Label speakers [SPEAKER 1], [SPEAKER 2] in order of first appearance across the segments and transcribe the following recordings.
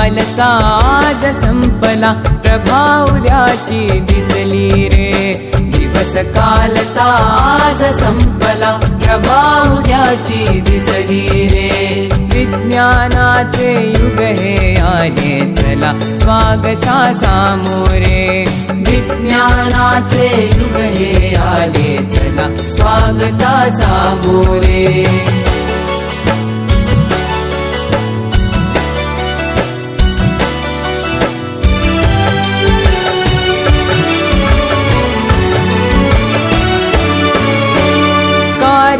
[SPEAKER 1] कालचा आज संपला, प्रभा उद्याची दिसली रे. दिवस कालचा आज संपला, प्रभा उद्याची दिसली रे. विज्ञानाचे युग हे आले चला, स्वागता सामोरे. विज्ञानाचे युग हे आले चला, स्वागता सामोरे.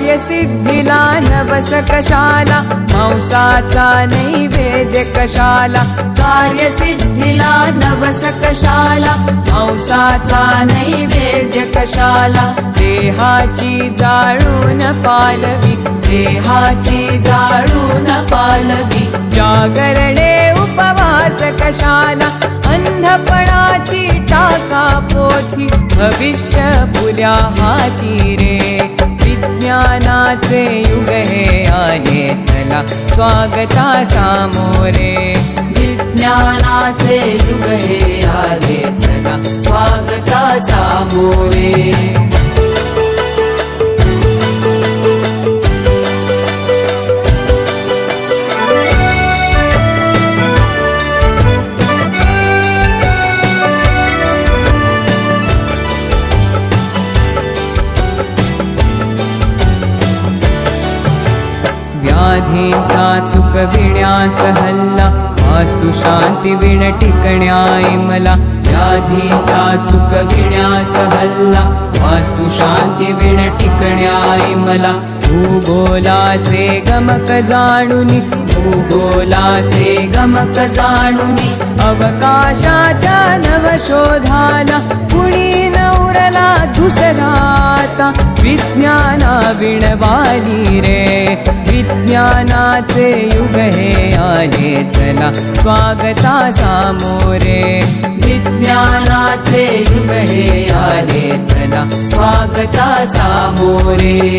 [SPEAKER 1] कार्यसिद्धीला नवस कशाला, मांसाचा नैवेद्य कशाला. कार्यसिद्धीला नवस कशाला, मांसाचा नैवेद्य कशाला. देहाची जाळून पालवी, देहाची जाळून पालवी. जागरणे उपवास कशाला, अंधपणाची टाका पोथी. भविष्य फुल्या हाती रे. विज्ञानाचे युग हे आले चला, स्वागता सामोरे. विज्ञानाचे युग हे आले चला, स्वागता सामोरे. व्याधीचा चुकविण्यास हल्ला, वास्तु शांती विण टिकण्याई मला. व्याधीचा चुकविण्यास हल्ला, वास्तु शांती विण टिकण्याई मला. भूगोलाचे गमक जाणुनी, भूगोलाचे गमक जाणुनी. अवकाशाच्या नवशोधाला, कुणी नवरला दुसराता. विज्ञाना विणवाली रे. विज्ञानाचे युग हे आले चला, स्वागता सामोरे. विज्ञानाचे युग हे आले चला, स्वागता सामोरे.